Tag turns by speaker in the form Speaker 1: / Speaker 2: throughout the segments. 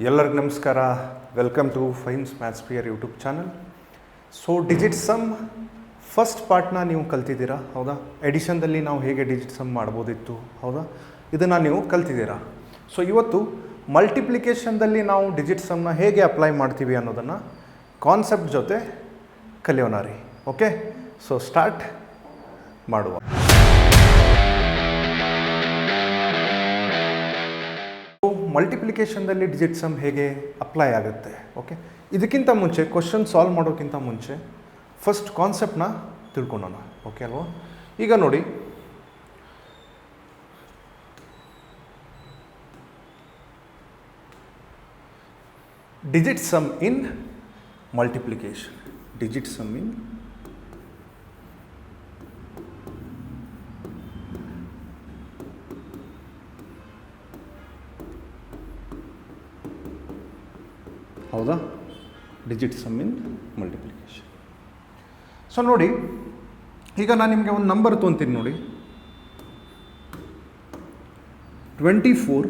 Speaker 1: ಎಲ್ಲರಿಗೂ ನಮಸ್ಕಾರ. Welcome to fines maths ಪ್ರಿಯರ್ YouTube channel. So digit sum first ಪಾರ್ಟ್ನ ನೀವು ಕಲ್ತಿದ್ದೀರಾ, ಹೌದಾ? ಎಡಿಷನ್ದಲ್ಲಿ ನಾವು ಹೇಗೆ ಡಿಜಿಟ್ ಸಮ್ ಮಾಡ್ಬೋದಿತ್ತು, ಹೌದಾ? ಇದನ್ನು ನೀವು ಕಲ್ತಿದ್ದೀರಾ. ಸೊ ಇವತ್ತು ಮಲ್ಟಿಪ್ಲಿಕೇಶನ್ದಲ್ಲಿ ನಾವು ಡಿಜಿಟ್ ಸಮ್ನ ಹೇಗೆ ಅಪ್ಲೈ ಮಾಡ್ತೀವಿ ಅನ್ನೋದನ್ನು ಕಾನ್ಸೆಪ್ಟ್ ಜೊತೆ ಕಲಿಯೋಣ ರೀ. ಓಕೆ, ಸೊ ಸ್ಟಾರ್ಟ್ ಮಾಡುವ. ಮಲ್ಟಿಪ್ಲಿಕೇಶನ್ದಲ್ಲಿ ಡಿಜಿಟ್ ಸಮ್ ಹೇಗೆ ಅಪ್ಲೈ ಆಗುತ್ತೆ, ಓಕೆ? ಇದಕ್ಕಿಂತ ಮುಂಚೆ ಕ್ವಶನ್ ಸಾಲ್ವ್ ಮಾಡೋಕ್ಕಿಂತ ಮುಂಚೆ ಫಸ್ಟ್ ಕಾನ್ಸೆಪ್ಟ್ನ ತಿಳ್ಕೊಳ್ಳೋಣ, ಓಕೆ ಅಲ್ವಾ? ಈಗ ನೋಡಿ, ಡಿಜಿಟ್ ಸಮ್ ಇನ್ ಮಲ್ಟಿಪ್ಲಿಕೇಶನ್, ಡಿಜಿಟ್ ಸಮ್ ಇನ್ ಹೌದಾ? ಡಿಜಿಟ್ ಸಮ್ ಇನ್ ಮಲ್ಟಿಪ್ಲಿಕೇಶನ್. ಸೊ ನೋಡಿ, ಈಗ ನಾನು ನಿಮಗೆ ಒಂದು ನಂಬರ್ ತೊಗೊತೀನಿ ನೋಡಿ, 24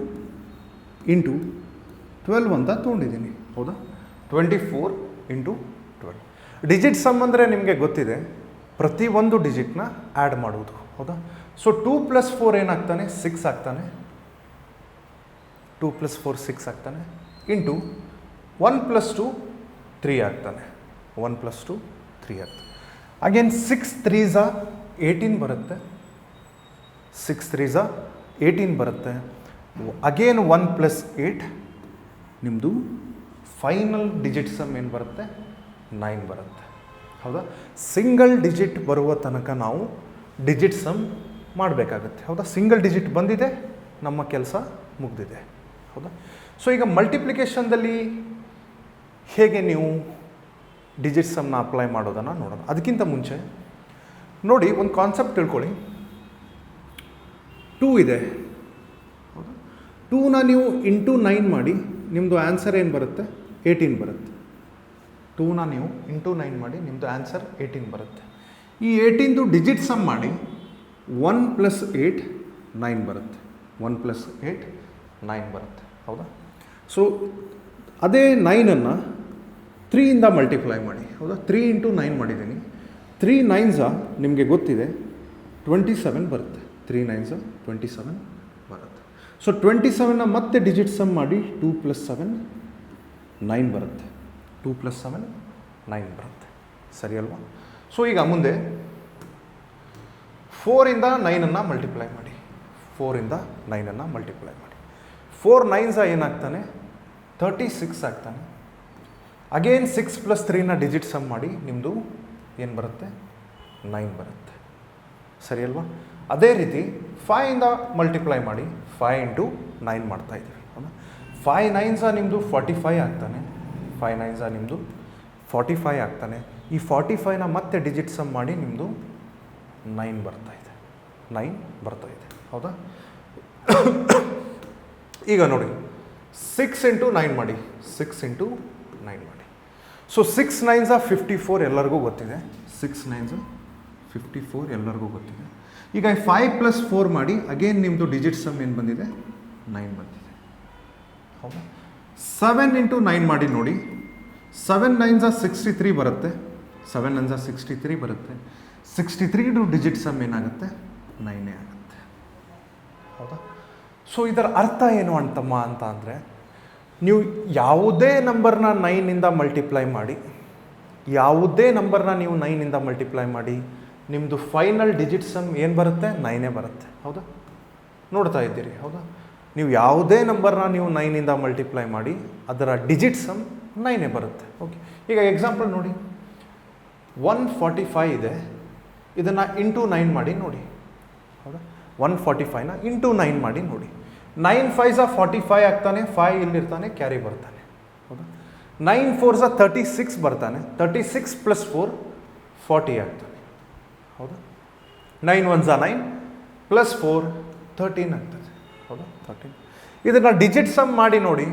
Speaker 1: ಇಂಟು 12 ಅಂತ ತೊಗೊಂಡಿದ್ದೀನಿ, ಹೌದಾ? 24 ಇಂಟು 12. ಡಿಜಿಟ್ ಸಮ್ ಅಂದರೆ ನಿಮಗೆ ಗೊತ್ತಿದೆ, ಪ್ರತಿಯೊಂದು ಡಿಜಿಟ್ನ ಆ್ಯಡ್ ಮಾಡುವುದು, ಹೌದಾ? ಸೊ 2 + 4 ಏನಾಗ್ತಾನೆ? 6 ಆಗ್ತಾನೆ. 2 + 4 6 ಆಗ್ತಾನೆ. ಇಂಟು 1 + 2 3 ಆಗ್ತಾನೆ. 1 + 2 3 ಆಗ್ತಾನೆ. ಅಗೇನ್ 6 3s 18 ಬರುತ್ತೆ. 6 3s 18 ಬರುತ್ತೆ. ಅಗೇನ್ 1 + 8 ನಿಮ್ಮದು ಫೈನಲ್ ಡಿಜಿಟ್ ಸಮ್ ಏನು ಬರುತ್ತೆ? 9 ಬರುತ್ತೆ, ಹೌದಾ? ಸಿಂಗಲ್ ಡಿಜಿಟ್ ಬರುವ ತನಕ ನಾವು ಡಿಜಿಟ್ ಸಮ್ ಮಾಡಬೇಕಾಗತ್ತೆ, ಹೌದಾ? ಸಿಂಗಲ್ ಡಿಜಿಟ್ ಬಂದಿದೆ, ನಮ್ಮ ಕೆಲಸ ಮುಗಿದಿದೆ, ಹೌದಾ? ಸೊ ಈಗ ಮಲ್ಟಿಪ್ಲಿಕೇಶನ್ದಲ್ಲಿ ಹೇಗೆ ನೀವು ಡಿಜಿಟ್ ಸಮ್ನ ಅಪ್ಲೈ ಮಾಡೋದನ್ನು ನೋಡೋಣ. ಅದಕ್ಕಿಂತ ಮುಂಚೆ ನೋಡಿ, ಒಂದು ಕಾನ್ಸೆಪ್ಟ್ ತಿಳ್ಕೊಳ್ಳಿ. 2 ಇದೆ, ಹೌದಾ? 2ನ ನೀವು ಇಂಟು 9 ಮಾಡಿ, ನಿಮ್ಮದು ಆನ್ಸರ್ ಏನು ಬರುತ್ತೆ? 18 ಬರುತ್ತೆ. 2ನ ನೀವು ಇಂಟು 9 ಮಾಡಿ, ನಿಮ್ಮದು ಆನ್ಸರ್ 18 ಬರುತ್ತೆ. ಈ 18ದು ಡಿಜಿಟ್ ಸಮ್ ಮಾಡಿ, 1 + 8 9 ಬರುತ್ತೆ. 1 + 8 9 ಬರುತ್ತೆ, ಹೌದಾ? ಸೊ ಅದೇ 9ಅನ್ನು 3ಇಂದ ಮಲ್ಟಿಪ್ಲೈ ಮಾಡಿ, ಹೌದಾ? 3 ಇಂಟು 9 ಮಾಡಿದ್ದೀನಿ. 3 9s ನಿಮಗೆ ಗೊತ್ತಿದೆ 27 ಬರುತ್ತೆ. 3 9s 27 ಬರುತ್ತೆ. ಸೊ 27ನ ಮತ್ತೆ ಡಿಜಿಟ್ ಸಮ್ ಮಾಡಿ, 2 + 7 9 ಬರುತ್ತೆ. 2 + 7 9 ಬರುತ್ತೆ, ಸರಿ ಅಲ್ವಾ? ಸೊ ಈಗ ಮುಂದೆ 4ಇಂದ 9ಅನ್ನು ಮಲ್ಟಿಪ್ಲೈ ಮಾಡಿ. 4ಇಂದ 9ಅನ್ನು ಮಲ್ಟಿಪ್ಲೈ ಮಾಡಿ. 4 9s ಏನಾಗ್ತಾನೆ? 36 ಆಗ್ತಾನೆ. ಅಗೇನ್ 6 + 3ನ ಡಿಜಿಟ್ ಸಮ್ ಮಾಡಿ, ನಿಮ್ಮದು ಏನು ಬರುತ್ತೆ? 9 ಬರುತ್ತೆ, ಸರಿ ಅಲ್ವಾ? ಅದೇ ರೀತಿ 5ಇಂದ ಮಲ್ಟಿಪ್ಲೈ ಮಾಡಿ, 5 ಇಂಟು 9 ಮಾಡ್ತಾ ಇದ್ದೀವಿ, ಹೌದಾ? 5 9s ನಿಮ್ಮದು 45 ಆಗ್ತಾನೆ. 5 9s ನಿಮ್ಮದು 45 ಆಗ್ತಾನೆ. ಈ 45ನ ಮತ್ತೆ ಡಿಜಿಟ್ ಸಮ್ ಮಾಡಿ, ನಿಮ್ಮದು 9 ಬರ್ತಾ ಇದೆ. 9 ಬರ್ತಾ ಇದೆ, ಹೌದಾ? ಈಗ ನೋಡಿ, 6 ಇಂಟು 9 ಮಾಡಿ. 6 ಇಂಟು 9 ಮಾಡಿ. ಸೊ 6 9s 54 ಎಲ್ಲರಿಗೂ ಗೊತ್ತಿದೆ. 6 9s 54 ಎಲ್ಲರಿಗೂ ಗೊತ್ತಿದೆ. ಈಗ 5 + 4 ಮಾಡಿ, ಅಗೇನ್ ನಿಮ್ಮದು ಡಿಜಿಟ್ ಸಮ್ ಏನು ಬಂದಿದೆ? 9 ಬಂದಿದೆ, ಹೌದಾ? 7 ಇಂಟು 9 ಮಾಡಿ ನೋಡಿ. 7 9s 63 ಬರುತ್ತೆ. 7 9s 63 ಬರುತ್ತೆ. 63ದು ಡಿಜಿಟ್ ಸಮ್ ಏನಾಗುತ್ತೆ? 9 ಆಗುತ್ತೆ, ಹೌದಾ? ಸೊ ಇದರ ಅರ್ಥ ಏನು ಅಂತಮ್ಮ ಅಂತ ಅಂದರೆ, ನೀವು ಯಾವುದೇ ನಂಬರ್ನ 9ಇಂದ ಮಲ್ಟಿಪ್ಲೈ ಮಾಡಿ, ಯಾವುದೇ ನಂಬರ್ನ ನೀವು 9ಇಂದ ಮಲ್ಟಿಪ್ಲೈ ಮಾಡಿ, ನಿಮ್ಮದು ಫೈನಲ್ ಡಿಜಿಟ್ ಸಮ್ ಏನು ಬರುತ್ತೆ? 9 ಬರುತ್ತೆ, ಹೌದಾ? ನೋಡ್ತಾ ಇದ್ದೀರಿ, ಹೌದಾ? ನೀವು ಯಾವುದೇ ನಂಬರ್ನ ನೀವು 9ಇಂದ ಮಲ್ಟಿಪ್ಲೈ ಮಾಡಿ, ಅದರ ಡಿಜಿಟ್ ಸಮ್ 9 ಬರುತ್ತೆ, ಓಕೆ? ಈಗ ಎಕ್ಸಾಂಪಲ್ ನೋಡಿ, 145 ಇದೆ, ಇದನ್ನು ಇಂಟು 9 ಮಾಡಿ ನೋಡಿ, ಹೌದಾ? 145ನ ಇಂಟು 9 ಮಾಡಿ ನೋಡಿ. 9 5s 45 ಆಗ್ತಾನೆ. 5 ಇಲ್ಲಿರ್ತಾನೆ, ಕ್ಯಾರಿ ಬರ್ತಾನೆ, ಹೌದಾ? 9 4s 36 ಬರ್ತಾನೆ. 36 + 4 40 ಆಗ್ತಾನೆ, ಹೌದಾ? 9 1s 9 + 4 13 ಆಗ್ತದೆ, ಹೌದಾ? 13. ಇದನ್ನು ಡಿಜಿಟ್ ಸಮ್ ಮಾಡಿ ನೋಡಿ.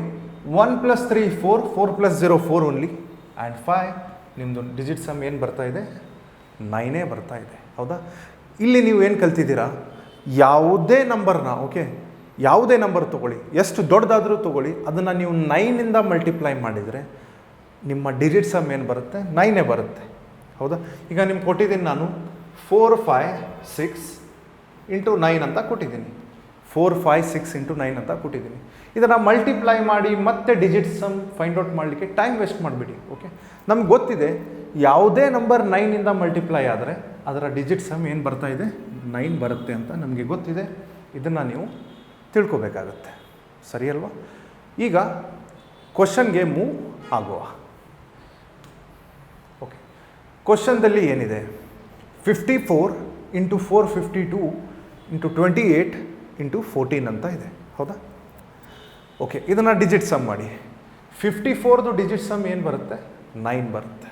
Speaker 1: 1 + 3 4, 4 + 0 4 ಓನ್ಲಿ, ಆ್ಯಂಡ್ 5 ನಿಮ್ಮದು ಡಿಜಿಟ್ ಸಮ್ ಏನು ಬರ್ತಾ ಇದೆ? 9 ಬರ್ತಾ ಇದೆ, ಹೌದಾ? ಇಲ್ಲಿ ನೀವು ಏನು ಕಲ್ತಿದ್ದೀರಾ? ಯಾವುದೇ ನಂಬರ್ನ, ಓಕೆ, ಯಾವುದೇ ನಂಬರ್ ತೊಗೊಳ್ಳಿ, ಎಷ್ಟು ದೊಡ್ಡದಾದರೂ ತೊಗೊಳ್ಳಿ, ಅದನ್ನು ನೀವು 9ಇಂದ ಮಲ್ಟಿಪ್ಲೈ ಮಾಡಿದರೆ ನಿಮ್ಮ ಡಿಜಿಟ್ ಸಮ್ ಏನು ಬರುತ್ತೆ? 9 ಬರುತ್ತೆ. ಹೌದಾ? ಈಗ ನಿಮ್ಗೆ ಕೊಟ್ಟಿದ್ದೀನಿ ನಾನು 4, 5, 6 ಇಂಟು 9 ಅಂತ ಕೊಟ್ಟಿದ್ದೀನಿ. 4, 5, 6 ಇಂಟು 9 ಅಂತ ಕೊಟ್ಟಿದ್ದೀನಿ. ಇದನ್ನು ಮಲ್ಟಿಪ್ಲೈ ಮಾಡಿ ಮತ್ತೆ ಡಿಜಿಟ್ ಸಮ್ ಫೈಂಡ್ ಔಟ್ ಮಾಡಲಿಕ್ಕೆ ಟೈಮ್ ವೇಸ್ಟ್ ಮಾಡಿಬಿಡಿ. ಓಕೆ, ನಮ್ಗೆ ಗೊತ್ತಿದೆ ಯಾವುದೇ ನಂಬರ್ 9ಇಂದ ಮಲ್ಟಿಪ್ಲೈ ಆದರೆ ಅದರ ಡಿಜಿಟ್ ಸಮ್ ಏನು ಬರ್ತಾ ಇದೆ? 9 ಬರುತ್ತೆ ಅಂತ ನಮಗೆ ಗೊತ್ತಿದೆ. ಇದನ್ನು ನೀವು ತಿಳ್ಕೊಬೇಕಾಗತ್ತೆ. ಸರಿ ಅಲ್ವಾ? ಈಗ ಕ್ವಶನ್ಗೆ ಮೂವ್ ಆಗುವ. ಓಕೆ, ಕ್ವಶನ್ದಲ್ಲಿ ಏನಿದೆ? 54 ಇಂಟು 452 ಇಂಟು 28 ಇಂಟು 14 ಅಂತ ಇದೆ. ಹೌದಾ? ಓಕೆ, ಇದನ್ನು ಡಿಜಿಟ್ ಸಮ್ ಮಾಡಿ. 54ದು ಡಿಜಿಟ್ ಸಮ್ ಏನು ಬರುತ್ತೆ? 9 ಬರುತ್ತೆ.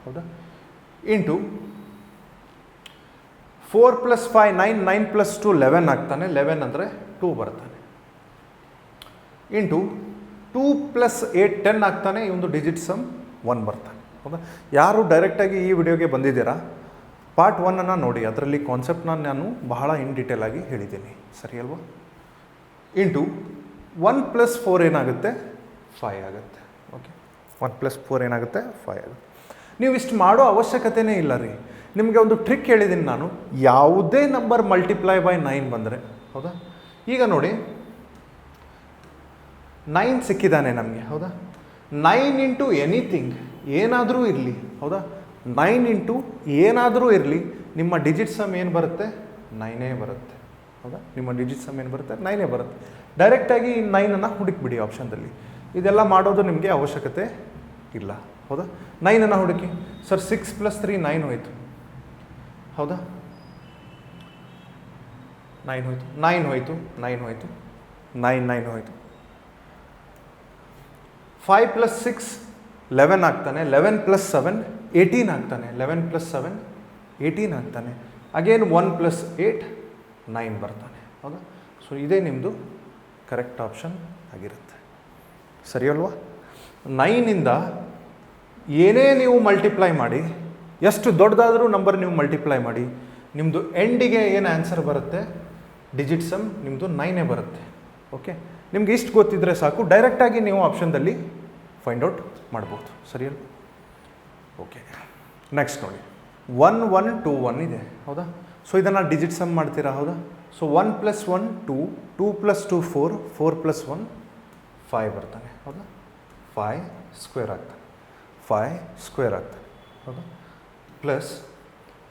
Speaker 1: ಹೌದಾ? ಇಂಟು 4 + 5 9, 9 + 2 11 ಆಗ್ತಾನೆ. 11 ಅಂದರೆ 2 ಬರ್ತಾನೆ. ಇಂಟು 2 + 8 10 ಆಗ್ತಾನೆ. ಇವೊಂದು ಡಿಜಿಟ್ ಸಮ್ 1 ಬರ್ತಾನೆ. ಹೌದಾ? ಯಾರು ಡೈರೆಕ್ಟಾಗಿ ಈ ವಿಡಿಯೋಗೆ ಬಂದಿದ್ದೀರಾ, ಪಾರ್ಟ್ 1 ನೋಡಿ, ಅದರಲ್ಲಿ ಕಾನ್ಸೆಪ್ಟ್ನ ನಾನು ಬಹಳ ಇನ್ ಡೀಟೇಲ್ ಆಗಿ ಹೇಳಿದ್ದೀನಿ. ಸರಿ ಅಲ್ವಾ? ಇಂಟು 1 + 4 ಏನಾಗುತ್ತೆ? 5 ಆಗುತ್ತೆ. ಓಕೆ, 1 + 4 ಏನಾಗುತ್ತೆ? 5 ಆಗುತ್ತೆ. ನೀವು ಇಷ್ಟು ಮಾಡೋ ಅವಶ್ಯಕತೆಯೇ ಇಲ್ಲ ರೀ. ನಿಮಗೆ ಒಂದು ಟ್ರಿಕ್ ಹೇಳಿದ್ದೀನಿ ನಾನು. ಯಾವುದೇ ನಂಬರ್ ಮಲ್ಟಿಪ್ಲೈ ಬೈ 9 ಬಂದರೆ, ಹೌದಾ? ಈಗ ನೋಡಿ 9 ಸಿಕ್ಕಿದ್ದಾನೆ ನಮಗೆ. ಹೌದಾ? 9 ಇಂಟು ಎನಿಥಿಂಗ್, ಏನಾದರೂ ಇರಲಿ. ಹೌದಾ? 9 ಇಂಟು ಏನಾದರೂ ಇರಲಿ, ನಿಮ್ಮ ಡಿಜಿಟ್ ಸಮ್ ಏನು ಬರುತ್ತೆ? 9 ಬರುತ್ತೆ. ಹೌದಾ? ನಿಮ್ಮ ಡಿಜಿಟ್ ಸಮ್ ಏನು ಬರುತ್ತೆ? 9 ಬರುತ್ತೆ. ಡೈರೆಕ್ಟಾಗಿ 9ಅನ್ನು ಹುಡುಕಿಬಿಡಿ ಆಪ್ಷನ್ದಲ್ಲಿ. ಇದೆಲ್ಲ ಮಾಡೋದು ನಿಮಗೆ ಅವಶ್ಯಕತೆ ಇಲ್ಲ. ಹೌದಾ? 9ಅನ್ನು ಹುಡುಕಿ. ಸರ್ 6 + 3 9 ಹೋಯಿತು. ಹೌದಾ? 9 ಹೋಯಿತು, 9 ಹೋಯಿತು, 9 ಹೋಯಿತು, 9 9 ಹೋಯಿತು. 5 + 6 11 ಆಗ್ತಾನೆ. 11 + 7 18 ಆಗ್ತಾನೆ. 11 + 7 18 ಆಗ್ತಾನೆ. ಅಗೇನ್ 1 + 8 9 ಬರ್ತಾನೆ. ಹೌದಾ? ಸೊ ಇದೇ ನಿಮ್ಮದು ಕರೆಕ್ಟ್ ಆಪ್ಷನ್ ಆಗಿರುತ್ತೆ. ಸರಿ ಅಲ್ವಾ? 9ಇಂದ ಏನೇ ನೀವು ಮಲ್ಟಿಪ್ಲೈ ಮಾಡಿ, ಎಷ್ಟು ದೊಡ್ಡದಾದರೂ ನಂಬರ್ ನೀವು ಮಲ್ಟಿಪ್ಲೈ ಮಾಡಿ, ನಿಮ್ಮದು ಎಂಡಿಗೆ ಏನು ಆನ್ಸರ್ ಬರುತ್ತೆ? ಡಿಜಿಟ್ ಸಮ್ ನಿಮ್ಮದು 9 ಬರುತ್ತೆ. ಓಕೆ, ನಿಮ್ಗೆ ಇಷ್ಟು ಗೊತ್ತಿದ್ದರೆ ಸಾಕು. ಡೈರೆಕ್ಟಾಗಿ ನೀವು ಆಪ್ಷನ್ದಲ್ಲಿ ಫೈಂಡ್ ಔಟ್ ಮಾಡ್ಬೋದು. ಸರಿ ಅಲ್ವಾ? ಓಕೆ, ನೆಕ್ಸ್ಟ್ ನೋಡಿ 1 1 2 1 ಇದೆ. ಹೌದಾ? ಸೊ ಇದನ್ನು ಡಿಜಿಟ್ ಸಮ್ ಮಾಡ್ತೀರಾ? ಹೌದಾ? ಸೊ 1 + 1 2, 2 + 2 4, 4 + 1 5 ಬರ್ತಾನೆ. ಹೌದಾ? 5 ಸ್ಕ್ವೇರ್ ಆಗ್ತಾನೆ. 5 ಸ್ಕ್ವೇರ್ ಆಗ್ತಾನೆ. ಹೌದಾ? ಪ್ಲಸ್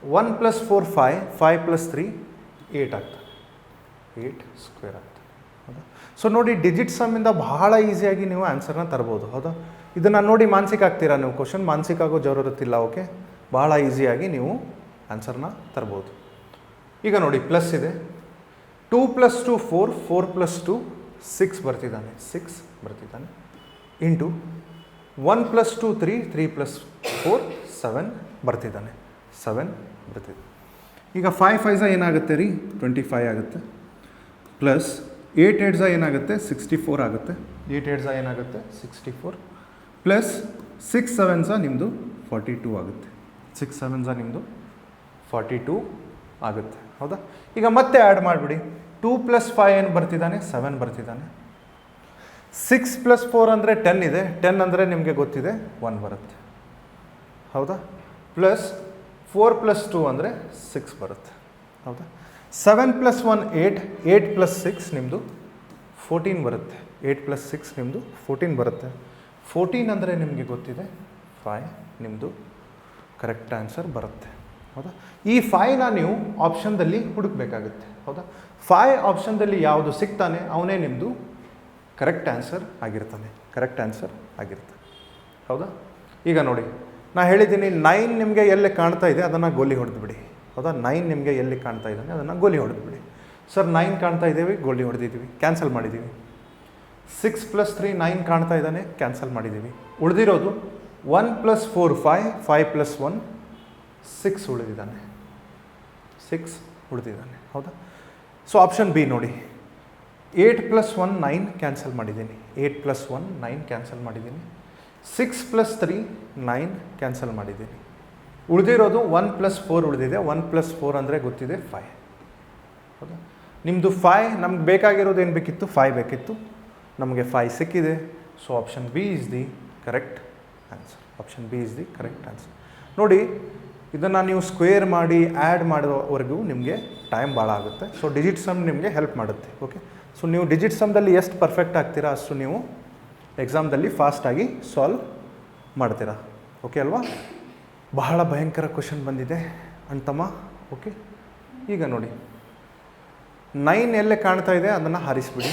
Speaker 1: 1 + 4 5, 5 + 3 8 ಆಗ್ತಾನೆ. 8 ಸ್ಕ್ವೇರ್ ಆಗ್ತಾನೆ. ಹೌದಾ? ಸೊ ನೋಡಿ, ಡಿಜಿಟ್ ಸಮ್ಮಿಂದ ಬಹಳ ಈಸಿಯಾಗಿ ನೀವು ಆನ್ಸರ್ನ ತರ್ಬೋದು. ಹೌದಾ? ಇದನ್ನು ನೋಡಿ ಮಾನಸಿಕ ಆಗ್ತೀರಾ ನೀವು. ಕ್ವಶನ್ ಮಾನಸಿಕ ಆಗೋ ಜರೂರತ್ತಿಲ್ಲ. ಓಕೆ, ಬಹಳ ಈಸಿಯಾಗಿ ನೀವು ಆನ್ಸರ್ನ ತರ್ಬೋದು. ಈಗ ನೋಡಿ ಪ್ಲಸ್ ಇದೆ. 2 + 2 4, 4 + 2 6 ಬರ್ತಿದ್ದಾನೆ. 6 ಬರ್ತಿದ್ದಾನೆ. ಇಂಟು 1 + 2 3, 3 + 4 7 ಬರ್ತಿದ್ದಾನೆ. 7 ಬರ್ತಿದೆ. ಈಗ 5 5 ಏನಾಗುತ್ತೆ ರೀ? 25 ಆಗುತ್ತೆ. ಪ್ಲಸ್ 8 8 ಏನಾಗುತ್ತೆ? 64 ಆಗುತ್ತೆ. 8 8 ಏನಾಗುತ್ತೆ? 64. ಪ್ಲಸ್ 6 7 ನಿಮ್ಮದು 42 ಆಗುತ್ತೆ. 6 7 ನಿಮ್ಮದು 42 ಆಗುತ್ತೆ. ಹೌದಾ? ಈಗ ಮತ್ತೆ ಆ್ಯಡ್ ಮಾಡಿಬಿಡಿ. 2 + 5 ಏನು ಬರ್ತಿದ್ದಾನೆ? 7 ಬರ್ತಿದ್ದಾನೆ. 6 + 4 ಅಂದರೆ 10 ಇದೆ. 10 ಅಂದರೆ ನಿಮಗೆ ಗೊತ್ತಿದೆ 1 ಬರುತ್ತೆ. ಹೌದಾ? ಪ್ಲಸ್ 4 + 2 ಅಂದರೆ 6 ಬರುತ್ತೆ. ಹೌದಾ? 7 + 1 8, 8 + 6 ನಿಮ್ಮದು 14 ಬರುತ್ತೆ. 8 + 6 ನಿಮ್ಮದು 14 ಬರುತ್ತೆ. 14 ಅಂದರೆ ನಿಮಗೆ ಗೊತ್ತಿದೆ 5 ನಿಮ್ಮದು ಕರೆಕ್ಟ್ ಆನ್ಸರ್ ಬರುತ್ತೆ. ಹೌದಾ? ಈ 5ನ ನೀವು ಆಪ್ಷನ್ದಲ್ಲಿ ಹುಡುಕಬೇಕಾಗುತ್ತೆ. ಹೌದಾ? 5 ಆಪ್ಷನ್ದಲ್ಲಿ ಯಾವುದು ಸಿಗ್ತಾನೆ ಅವನೇ ನಿಮ್ಮದು ಕರೆಕ್ಟ್ ಆನ್ಸರ್ ಆಗಿರ್ತಾನೆ. ಕರೆಕ್ಟ್ ಆನ್ಸರ್ ಆಗಿರ್ತಾನೆ. ಹೌದಾ? ಈಗ ನೋಡಿ, ನಾ ಹೇಳಿದ್ದೀನಿ 9 ನಿಮಗೆ ಎಲ್ಲಿ ಕಾಣ್ತಾ ಇದೆ ಅದನ್ನು ಗೋಲಿ ಹೊಡೆದ್ಬಿಡಿ. ಹೌದಾ? 9 ನಿಮಗೆ ಎಲ್ಲಿ ಕಾಣ್ತಾ ಇದ್ದಾನೆ ಅದನ್ನು ಗೋಲಿ ಹೊಡೆದ್ಬಿಡಿ. ಸರ್ 9 ಕಾಣ್ತಾ ಇದ್ದೀವಿ, ಗೋಲಿ ಹೊಡೆದಿದ್ದೀವಿ, ಕ್ಯಾನ್ಸಲ್ ಮಾಡಿದ್ದೀವಿ. 6 + 3 9 ಕಾಣ್ತಾ ಇದ್ದಾನೆ, ಕ್ಯಾನ್ಸಲ್ ಮಾಡಿದ್ದೀವಿ. ಉಳಿದಿರೋದು 1 + 4 5, 5 + 1 6 ಉಳಿದಿದ್ದಾನೆ. 6 ಉಳಿದಿದ್ದಾನೆ. ಹೌದಾ? ಸೊ ಆಪ್ಷನ್ ಬಿ ನೋಡಿ, 8 + 1 9 ಕ್ಯಾನ್ಸಲ್ ಮಾಡಿದ್ದೀನಿ. 8 + 1 9 ಕ್ಯಾನ್ಸಲ್ ಮಾಡಿದ್ದೀನಿ. 6 + 3 9 ಕ್ಯಾನ್ಸಲ್ ಮಾಡಿದ್ದೀನಿ. ಉಳಿದಿರೋದು 1 + 4 ಉಳಿದಿದೆ. 1 + 4 ಅಂದರೆ ಗೊತ್ತಿದೆ 5. ಹೌದಾ? ನಿಮ್ಮದು 5 ನಮ್ಗೆ ಬೇಕಾಗಿರೋದು ಏನು ಬೇಕಿತ್ತು 5 ಬೇಕಿತ್ತು, ನಮಗೆ 5 ಸಿಕ್ಕಿದೆ. So option B is the correct answer. Option B is the correct answer. ನೋಡಿ, ಇದನ್ನು ನೀವು ಸ್ಕ್ವೇರ್ ಮಾಡಿ ಆ್ಯಡ್ ಮಾಡೋವರೆಗೂ ನಿಮಗೆ ಟೈಮ್ ಭಾಳ ಆಗುತ್ತೆ. ಸೊ ಡಿಜಿಟ್ ಸಮ್ ನಿಮಗೆ ಹೆಲ್ಪ್ ಮಾಡುತ್ತೆ. ಓಕೆ, ಸೊ ನೀವು ಡಿಜಿಟ್ ಸಮ್ದಲ್ಲಿ ಎಷ್ಟು ಪರ್ಫೆಕ್ಟ್ ಆಗ್ತೀರಾ ಅಷ್ಟು ನೀವು ಎಕ್ಸಾಮ್ದಲ್ಲಿ ಫಾಸ್ಟಾಗಿ ಸಾಲ್ವ್ ಮಾಡ್ತೀರಾ. ಓಕೆ ಅಲ್ವಾ? ಬಹಳ ಭಯಂಕರ ಕ್ವಶನ್ ಬಂದಿದೆ ಅಂತಮ್ಮ. ಓಕೆ, ಈಗ ನೋಡಿ 9 ಎಲ್ಲೇ ಕಾಣ್ತಾ ಇದೆ ಅದನ್ನು ಹಾರಿಸ್ಬಿಡಿ.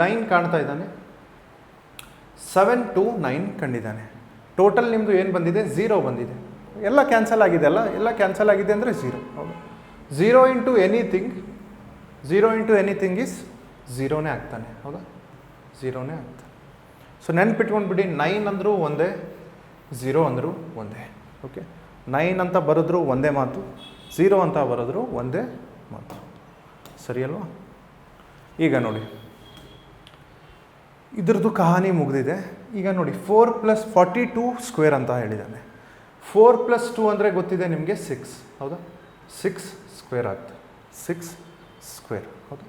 Speaker 1: 9 ಕಾಣ್ತಾ ಇದ್ದಾನೆ, 7 to 9 ಕಂಡಿದ್ದಾನೆ. ಟೋಟಲ್ ನಿಮ್ಮದು ಏನು ಬಂದಿದೆ 0 ಬಂದಿದೆ. ಎಲ್ಲ ಕ್ಯಾನ್ಸಲ್ ಆಗಿದೆ ಅಲ್ಲ, ಎಲ್ಲ ಕ್ಯಾನ್ಸಲ್ ಆಗಿದೆ ಅಂದರೆ 0. ಹೌದು, 0 ಇಂಟು ಎನಿಥಿಂಗ್ ಈಸ್ 0ನೇ ಆಗ್ತಾನೆ. ಹೌದಾ, 0ನೇ ಆಗ್ತಾನೆ. ಸೊ ನೆನ್ಪಿಟ್ಕೊಂಡ್ಬಿಡಿ, 9 ಅಂದರೂ ಒಂದೇ, 0 ಅಂದರೂ ಒಂದೇ. ಓಕೆ, 9 ಅಂತ ಬರೆದ್ರು ಒಂದೇ ಮಾತು, 0 ಅಂತ ಬರೆದ್ರು ಒಂದೇ ಮಾತು. ಸರಿ ಅಲ್ವಾ? ಈಗ ನೋಡಿ, ಇದ್ರದ್ದು ಕಹಾನಿ ಮುಗಿದಿದೆ. ಈಗ ನೋಡಿ 4 + 42 ಸ್ಕ್ವೇರ್ ಅಂತ ಹೇಳಿದ್ದಾನೆ. 4 + 2 ಅಂದರೆ ಗೊತ್ತಿದೆ ನಿಮಗೆ 6. ಹೌದಾ, 6 ಸ್ಕ್ವೇರ್ ಆಗ್ತದೆ. 6 ಸ್ಕ್ವೇರ್. ಹೌದಾ,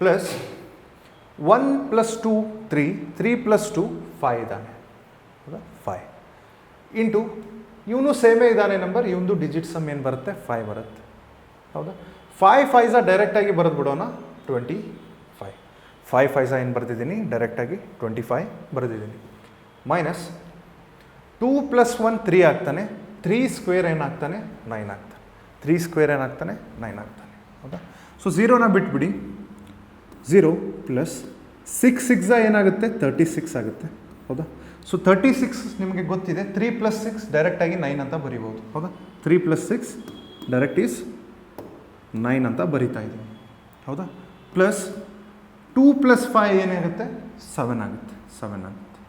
Speaker 1: ಪ್ಲಸ್ 1 + 2 3, 3 + 2 5 ಇದ್ದಾನೆ. ಹೌದಾ, 5 ಇಂಟು ಇವನು ಸೇಮೇ ಇದ್ದಾನೆ ನಂಬರ್, ಇವನು ಡಿಜಿಟ್ ಸಮ್ ಏನು ಬರುತ್ತೆ 5 ಬರುತ್ತೆ. ಹೌದಾ, 5 5 ಡೈರೆಕ್ಟಾಗಿ ಬರೆದು ಬಿಡೋಣ 25. 5 5 ಏನು ಬರೆದಿದ್ದೀನಿ ಡೈರೆಕ್ಟಾಗಿ 25 ಬರೆದಿದ್ದೀನಿ. ಮೈನಸ್ 2 + 1 3 ಆಗ್ತಾನೆ. 3 ಸ್ಕ್ವೇರ್ ಏನಾಗ್ತಾನೆ 9 ಆಗ್ತಾನೆ. 3 ಸ್ಕ್ವೇರ್ ಏನಾಗ್ತಾನೆ 9 ಆಗ್ತಾನೆ. ಹೌದಾ, ಸೊ 0ನ ಬಿಟ್ಬಿಡಿ. 0 + 6 6 ಏನಾಗುತ್ತೆ 36 ಆಗುತ್ತೆ. ಹೌದಾ, ಸೊ 36 ನಿಮಗೆ ಗೊತ್ತಿದೆ. 3 + 6 ಡೈರೆಕ್ಟಾಗಿ 9 ಅಂತ ಬರಿಬೋದು. ಹೌದಾ, 3 + 6 ಡೈರೆಕ್ಟ್ ಈಸ್ 9 ಅಂತ ಬರಿತಾ ಇದ್ದೀವಿ. ಹೌದಾ, ಪ್ಲಸ್ 2 + 5 ಏನಾಗುತ್ತೆ 7 ಆಗುತ್ತೆ. 7 ಆಗುತ್ತೆ.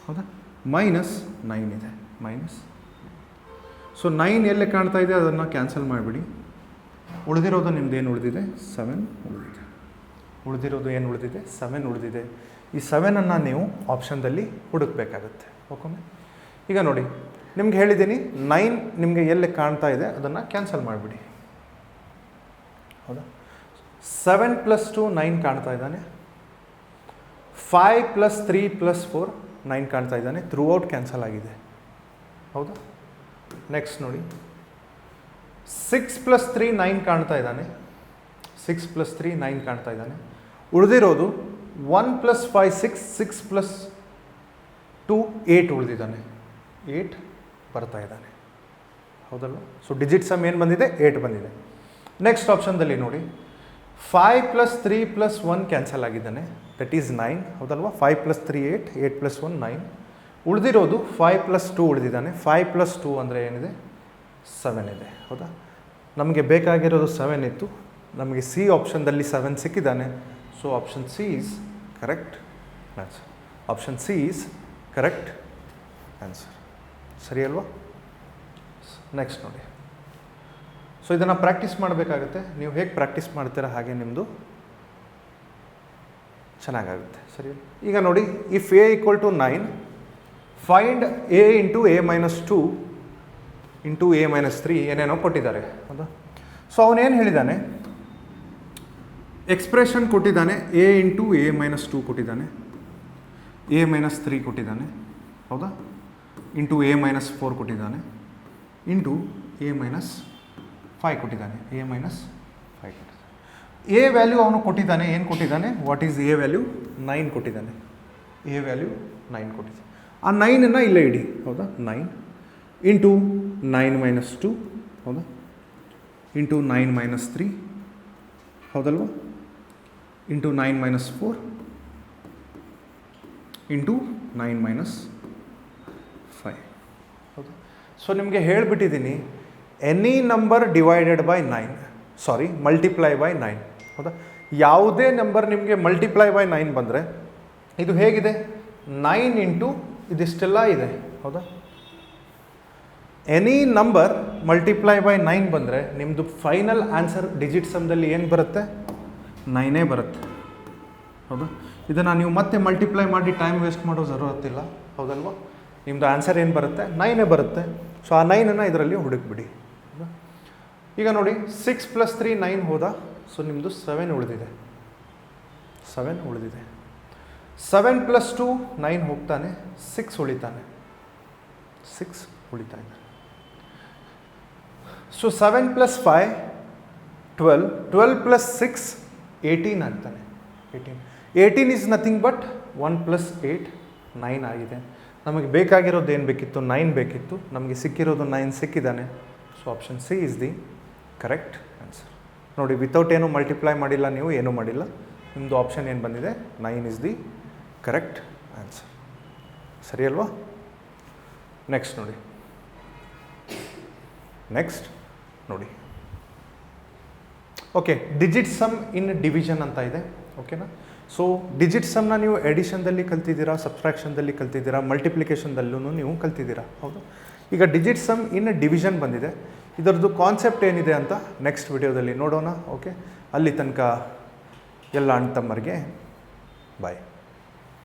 Speaker 1: ಹೌದಾ, ಮೈನಸ್ 9 ಇದೆ. ಮೈನಸ್, ಸೊ 9 ಎಲ್ಲೇ ಕಾಣ್ತಾ ಇದೆ ಅದನ್ನು ಕ್ಯಾನ್ಸಲ್ ಮಾಡಿಬಿಡಿ. ಉಳಿದಿರೋದು ನಿಮ್ದು ಏನು ಉಳಿದಿದೆ 7 ಉಳಿದಿದೆ. ಉಳಿದಿರೋದು ಏನು ಉಳಿದಿದೆ 7 ಉಳಿದಿದೆ. ಈ 7ಅನ್ನು ನೀವು ಆಪ್ಷನ್ದಲ್ಲಿ ಹುಡುಕಬೇಕಾಗುತ್ತೆ. ಓಕೆ, ಈಗ ನೋಡಿ ನಿಮ್ಗೆ ಹೇಳಿದ್ದೀನಿ 9 ನಿಮಗೆ ಎಲ್ಲಿ ಕಾಣ್ತಾ ಇದೆ ಅದನ್ನು ಕ್ಯಾನ್ಸಲ್ ಮಾಡಿಬಿಡಿ. ಹೌದಾ, 7 + 2 9 ಕಾಣ್ತಾ ಇದ್ದಾನೆ. 5 + 3 + 4 9 ಕಾಣ್ತಾ ಇದ್ದಾನೆ. ಥ್ರೂ ಔಟ್ ಕ್ಯಾನ್ಸಲ್ ಆಗಿದೆ. ಹೌದಾ, ನೆಕ್ಸ್ಟ್ ನೋಡಿ 6 + 3 9 ಕಾಣ್ತಾ ಇದ್ದಾನೆ. 6 + 3 9 ಕಾಣ್ತಾ ಇದ್ದಾನೆ. ಉಳಿದಿರೋದು 1 + 5 6, 6 + 2 8 ಉಳಿದಿದ್ದಾನೆ. 8 ಬರ್ತಾ ಇದ್ದಾನೆ. ಹೌದಲ್ವ? ಸೊ ಡಿಜಿಟ್ ಸಮ್ ಏನು ಬಂದಿದೆ 8 ಬಂದಿದೆ. ನೆಕ್ಸ್ಟ್ ಆಪ್ಷನ್ದಲ್ಲಿ ನೋಡಿ 5 + 3 + 1 ಕ್ಯಾನ್ಸಲ್ ಆಗಿದ್ದಾನೆ. That is 9. ಹೌದಲ್ವಾ? 5 + 3 8, 8 + 1 9. ಉಳಿದಿರೋದು 5 + 2 ಉಳಿದಿದ್ದಾನೆ. 5 + 2 ಅಂದರೆ ಏನಿದೆ 7 ಇದೆ. ಹೌದಾ, ನಮಗೆ ಬೇಕಾಗಿರೋದು 7 ಇತ್ತು, ನಮಗೆ ಸಿ ಆಪ್ಷನ್ದಲ್ಲಿ 7 ಸಿಕ್ಕಿದ್ದಾನೆ. So option C is correct answer. Option C is correct answer. ಸರಿ ಅಲ್ವಾ? ನೆಕ್ಸ್ಟ್ ನೋಡಿ, ಸೊ ಇದನ್ನು ಪ್ರಾಕ್ಟೀಸ್ ಮಾಡಬೇಕಾಗುತ್ತೆ. ನೀವು ಹೇಗೆ ಪ್ರಾಕ್ಟೀಸ್ ಮಾಡ್ತೀರಾ ಹಾಗೆ ನಿಮ್ಮದು ಚೆನ್ನಾಗಾಗುತ್ತೆ. ಸರಿ, ಈಗ ನೋಡಿ if a = 9 find a × a - 2 × a - 3 ಏನೇನೋ ಕೊಟ್ಟಿದ್ದಾರೆ. ಹೌದಾ, ಸೊ ಅವನೇನು ಹೇಳಿದ್ದಾನೆ, ಎಕ್ಸ್ಪ್ರೆಷನ್ ಕೊಟ್ಟಿದ್ದಾನೆ. a × a - 2 ಕೊಟ್ಟಿದ್ದಾನೆ, a - 3 ಕೊಟ್ಟಿದ್ದಾನೆ. ಹೌದಾ, ಇಂಟು a - 4 ಕೊಟ್ಟಿದ್ದಾನೆ, ಇಂಟು a - 5 ಕೊಟ್ಟಿದ್ದಾನೆ. a - 5 ಕೊಟ್ಟಿದ್ದಾನೆ. ಎ ವ್ಯಾಲ್ಯೂ ಅವನು ಕೊಟ್ಟಿದ್ದಾನೆ. ಏನು ಕೊಟ್ಟಿದ್ದಾನೆ? What is A value? 9 ಕೊಟ್ಟಿದ್ದಾನೆ. ಎ ವ್ಯಾಲ್ಯೂ 9 ಕೊಟ್ಟಿದ್ದಾನೆ. ಆ 9ಅನ್ನು ಇಲ್ಲೇ ಇಡಿ. ಹೌದಾ, 9 ಇಂಟು 9 - 2. ಹೌದಾ, ಇಂಟು 9 - 3. ಹೌದಲ್ವಾ, ಇಂಟು 9 - 4 ಇಂಟು 9 - 5. ಹೌದಾ, ಸೊ ನಿಮಗೆ ಹೇಳಿಬಿಟ್ಟಿದ್ದೀನಿ, any number divided by 9, sorry multiply by 9. ಹೌದಾ, ಯಾವುದೇ ನಂಬರ್ ನಿಮಗೆ ಮಲ್ಟಿಪ್ಲೈ ಬೈ 9 ಬಂದರೆ ಇದು ಹೇಗಿದೆ 9 ಇಂಟು ಇದಿಷ್ಟೆಲ್ಲ ಇದೆ. ಹೌದಾ, ಎನಿ ನಂಬರ್ ಮಲ್ಟಿಪ್ಲೈ ಬೈ 9 ಬಂದರೆ ನಿಮ್ಮದು ಫೈನಲ್ ಆನ್ಸರ್ ಡಿಜಿಟ್ ಸಮ್ದಲ್ಲಿ ಏನು ಬರುತ್ತೆ 9 ಬರುತ್ತೆ. ಹೌದಾ, ಇದನ್ನು ನೀವು ಮತ್ತೆ ಮಲ್ಟಿಪ್ಲೈ ಮಾಡಿ ಟೈಮ್ ವೇಸ್ಟ್ ಮಾಡೋ ಜರೂರತ್ತಿಲ್ಲ. ಹೌದಲ್ವಾ, ನಿಮ್ಮದು ಆನ್ಸರ್ ಏನು ಬರುತ್ತೆ 9 ಬರುತ್ತೆ. ಸೊ ಆ 9ಅನ್ನು ಇದರಲ್ಲಿ ಹುಡುಕ್ಬಿಡಿ. ಈಗ ನೋಡಿ 6 + 3 9 ಹೋದ. ಸೊ ನಿಮ್ಮದು 7 ಉಳಿದಿದೆ. 7 ಉಳಿದಿದೆ. 7 + 2 9 ಹೋಗ್ತಾನೆ, 6 ಉಳಿತಾನೆ. 6 ಉಳಿತಾ ಇದೆ. ಸೊ 7 + 5 12, 12 + 6 18 ಆಗ್ತಾನೆ. 18 ಈಸ್ ನಥಿಂಗ್ ಬಟ್ 1 + 8 9 ಆಗಿದೆ. ನಮಗೆ ಬೇಕಾಗಿರೋದು ಏನು ಬೇಕಿತ್ತು? 9 ಬೇಕಿತ್ತು. ನಮಗೆ ಸಿಕ್ಕಿರೋದು 9 ಸಿಕ್ಕಿದ್ದಾನೆ. So option C is the correct answer. ನೋಡಿ, ವಿತೌಟ್ ಏನು ಮಲ್ಟಿಪ್ಲೈ ಮಾಡಿಲ್ಲ, ನೀವು ಏನೂ ಮಾಡಿಲ್ಲ. ನಿಮ್ಮದು ಆಪ್ಷನ್ ಏನು ಬಂದಿದೆ? 9 ಇಸ್ ದಿ ಕರೆಕ್ಟ್ ಆನ್ಸರ್. ಸರಿ ಅಲ್ವಾ? ನೆಕ್ಸ್ಟ್ ನೋಡಿ. ಓಕೆ, ಡಿಜಿಟ್ ಸಮ್ ಇನ್ ಡಿವಿಷನ್ ಅಂತ ಇದೆ. ಓಕೆನಾ? ಸೊ ಡಿಜಿಟ್ ಸಮ್ನ ನೀವು ಎಡಿಷನ್ದಲ್ಲಿ ಕಲ್ತಿದ್ದೀರಾ, ಸಬ್ಸ್ಟ್ರಾಕ್ಷನ್ದಲ್ಲಿ ಕಲ್ತಿದ್ದೀರಾ, ಮಲ್ಟಿಪ್ಲಿಕೇಶನ್ದಲ್ಲೂ ನೀವು ಕಲ್ತಿದ್ದೀರಾ. ಹೌದು. ಈಗ ಡಿಜಿಟ್ ಸಮ್ ಇನ್ ಡಿವಿಷನ್ ಬಂದಿದೆ. ಇದರದ್ದು ಕಾನ್ಸೆಪ್ಟ್ ಏನಿದೆ ಅಂತ ನೆಕ್ಸ್ಟ್ ವಿಡಿಯೋದಲ್ಲಿ ನೋಡೋಣ. ಓಕೆ, ಅಲ್ಲಿ ತನಕ ಎಲ್ಲ ಅಣ್ಣ ತಮ್ಮರಿಗೆ ಬಾಯ್.